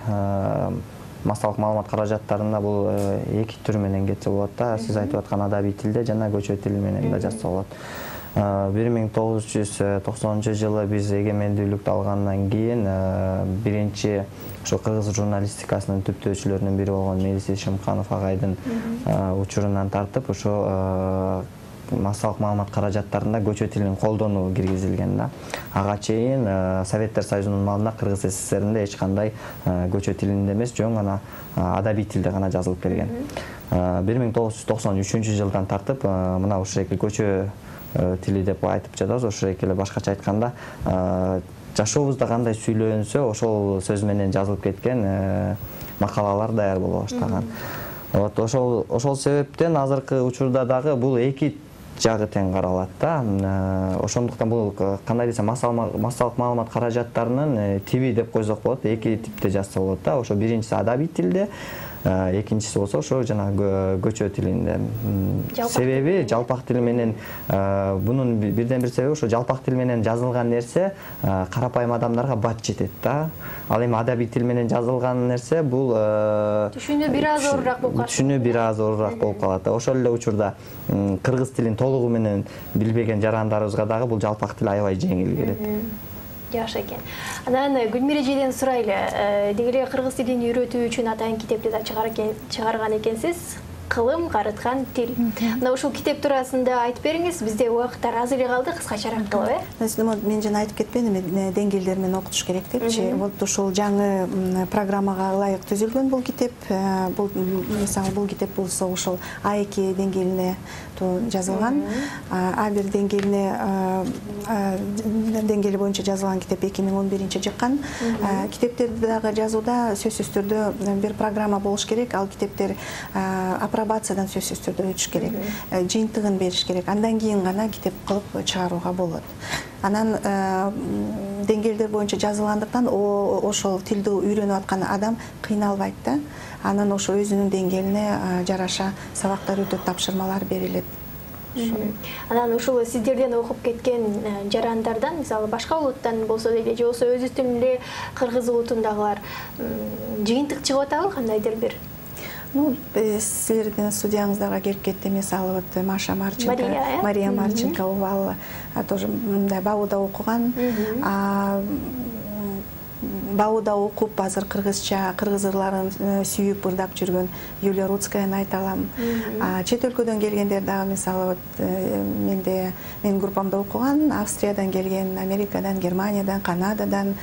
массалык маалымат каражаттарында бул эки түр менен кетсе болот да. Сиз айтып аткан адабий тилде жана көчө тили менен да жазса болот. 1990 жылы биз эгемендүүлүктү алгандан кийин биринчи ошо кыргыз журналистикасынын түптөөчүлөрүнүн бири болгон Мелис Ишимканов агайдын учурунан тартып ошо массалык маалымат каражаттарында көчө тилин колдонуу киргизилген да. Ага чейин Советтер Союзунун маалында Кыргыз СССРинде эч кандай көчө тилинде эмес, жөн гана адабий тилде гана жазылып келген. 1993 жылдан тартып мына ушул көчө тили деп айтып жатабыз. Ошол эле башкача айтканда жашообузда кандай сүйлөнсө ошол сөз менен жазылып кеткен макалалар даяр боло баштаган. Вот ошол себептен азыркы учурда дагы бул эки жагы тең каралат да. Ошондуктан бул кандай десем массалык маалымат каражаттарынын тиби деп койсок болот, эки типте жазса болот да. Ошо биринчиси адабий тилде, экинчиси болсо ошо жана көчө тилинде. Себеби жалпак тил менен бунун бирден бир себеби ошо жалпак тил менен жазылган нерсе карапайым адамдарга бат жетет да. Ал эми адабий тил менен жазылган нерсе бул түшүнүү бир аз оорураак болуп калат. Түшүнүү бир аз оорураак болуп калат. Ошол эле учурда кыргыз тилин толугу менен билбеген жарандарыбызга дагы бул жалпак тил аябай жеңил келет. Жакшы экен. Анан Гүлмира эжеден сурайлы. Деги эле кыргыз тилин үйрөтүү үчүн атайын китепти да чыгарган экенсиз. Кылым карыткан тил. Мына ушул китеп туурасында айтып бериңиз. Бизде убакыттар аз эле калды, кыскачараак кылып, Мен жана айтып кетпедим, деңгээлдер менен окутуш керек депчи. Вот ушул жаңы программага ылайык түзүлгөн бул китеп. Мисалы бул китеп болсо ушул А2 деңгээлине жазылган. А1 деңгээли боюнча жазылган китеп 2011 жыккан. Китептерди дагы жазууда сөзсүз түрдө бир программа болуш керек. Ал китептер апробациядан сөзсүз түрдө өтүш керек. Жыйынтыгын бериш керек. Андан кийин гана китеп кылып чыгарууга болот. Анан деңгээлдер боюнча жазылгандыктан ошол тилди үйрөнүп аткан адам кыйналбайт да. Анан ошо өзүнүн деңгээлине жараша сабактар өтөт, тапшырмалар берилет. Анан ушул сиздерден окуп кеткен жарандардан, мисалы башка улуттан болсо деле, же болсо өз үстүндө кыргыз улутундагылар жыйынтык чыгып атабы кандайдыр бир? Силердин студияңыздарга келип кетти, мисалы Маша Марченко, Мария Марченко, ал тоже мындай Бауда окуган. Бауда окуп азыр кыргызча, кыргыз ырларын сүйүп ырдап жүргөн Юлия Рудскаяны айта алам. Чет өлкөдөн келгендер дагы, мисалы мен группамда окуган, Австриядан келген, Америкадан, Германиядан, Канададан,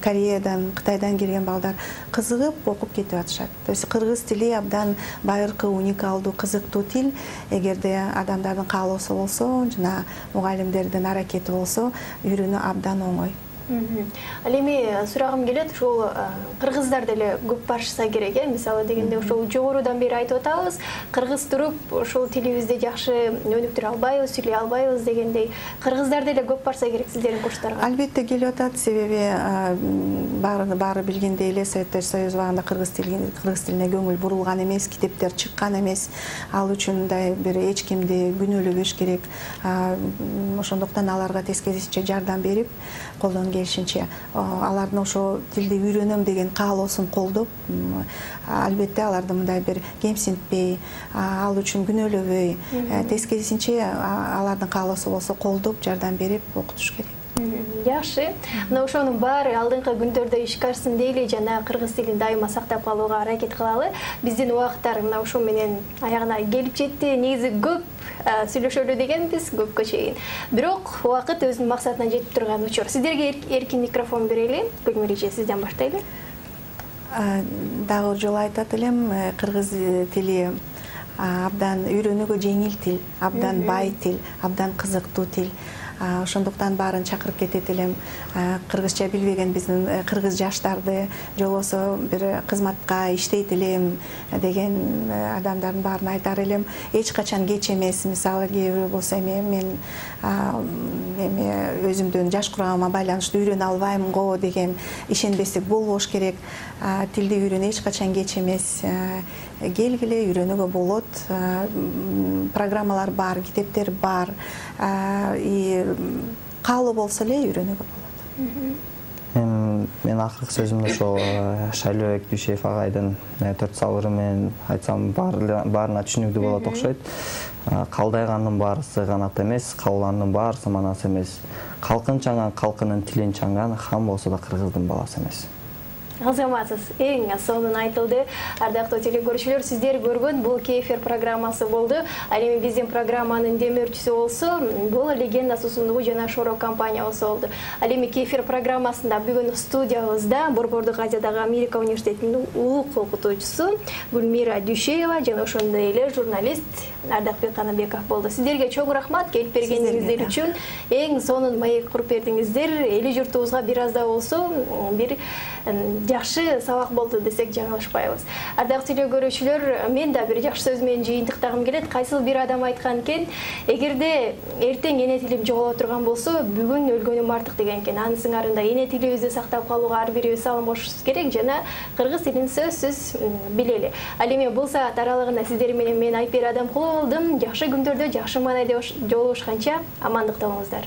Кореядан, Кытайдан келген балдар кызыгып окуп кетип атышат. То есть кыргыз тили абдан байыркы, уникалдуу, кызыктуу тил. Эгерде адамдардын каалоосу болсо, жана мугалимдердин аракети болсо, үйрөнүү абдан оңой. Ал эми сурагым келет, ушул кыргыздар деле көп барышса керек, мисалы дегенде ушул жогорудан бери айтып атабыз, кыргыз туруп ушул тилибизди жакшы өнүктүрө албайбыз, сүйлөй албайбыз дегендей, кыргыздар деле көп барса керек сиздердин курстарга. Албетте келип атат, себеби баары билгендей эле Советтер Союзу убагында кыргыз тилине көңүл бурулган эмес, китептер чыккан эмес. Ал үчүн мындай бир эч кимди күнөөлөбөш керек. Ошондуктан аларга тескерисинче жардам берип, колдон келишинче алардын ошо тилди үйрөнөм деген каалоосун колдоп, албетте аларды мындай бир кемсинтпей, ал үчүн күнөөлөбөй, тескерисинче алардын каалоосу болсо колдоп, жардам берип окутуш керек. Жакшы. Мына ошонун баары алдыңкы күндөрдө ишке ашсын дейли, жана кыргыз тилин дайыма сактап калууга аракет кылалы. Биздин убакыттар мына ошо менен аягына келип жетти. Негизи көп сүйлөшөлү дегенбиз, көпкө чейин. Бирок убакыт өзүнүн максатына жетип турган учур. Сиздерге эркин микрофон берели. Гүлмирже, сизден баштайлы. Дагы жолу айтат элем, кыргыз тили абдан үйрөнүүгө жеңил тил, абдан бай тил, абдан кызыктуу тил. Ошондуктан баарын чакырып кетет элем. Кыргызча билбеген биздин кыргыз жаштарды жолосо бир кызматка иштейт элем деген адамдардын баарына айтар элем. Эч качан кеч эмес. Мисалы кээ бирөө болсо мен өзүмдүн жаш курамыма байланыштуу үйрөнө албайм го деген ишенбестик болбош керек. Тилди үйрөнүү эч качан кеч эмес. Келгиле, үйрөнүүгө болот. Программалар бар, китептер бар. Каалоо болсо эле үйрөнүүгө болот. Мен акыркы сөзүмдү ошол Шайлообек Дүйшеев агайдын 4 сабыры менен айтсам баарына түшүнүктүү болот окшойт. Калдайгандын баарысы канат эмес, кабылгандын баарысы манас эмес. Калкын чаңган, калкынын тилин чаңган, хан болсо да кыргыздын баласы эмес. Азаматсыз, эң сонун айтылды. Ардактуу телекөрүүчүлөр, сиздер көргөн бул KFR программасы болду. Ал эми биздин программанын демөөрчүсү болсо, бул Легенда Сусундугу жана Шоро компаниясы болду. Ал эми KFR программасында бүгүн студиябызда Борбордук Азиядагы Америка университетинин улук окутуучусу Гүлмира Дүйшеева жана ошондой эле журналист Ардакбек Канабеков болду. Сиздерге чоң рахмат келип бергениңиздер үчүн. Эң сонун маек куруп бердиңиздер. Эли журтубузга бир аз да болсо бир жакшы сабак болду десек жаңылышпайбыз. Ардактуу телекөрүүчүлөр, мен да бир жакшы сөз менен жыйынтыктагым келет. Кайсыл бир адам айткан экен, эгерде эртең эне тилим жоголо турган болсо, бүгүн өлгөнүм артык деген экен. Анын сыңарында эне тилибизди сактап калууга ар бирибиз салым кошушубуз керек жана кыргыз тилин сөзсүз билели. Ал эми бул саат аралыгында сиздер менен мен Айпер Адамкулова болдум. Жакшы күндөрдө жакшы маанайда жолугушканча амандыкта болуңуздар.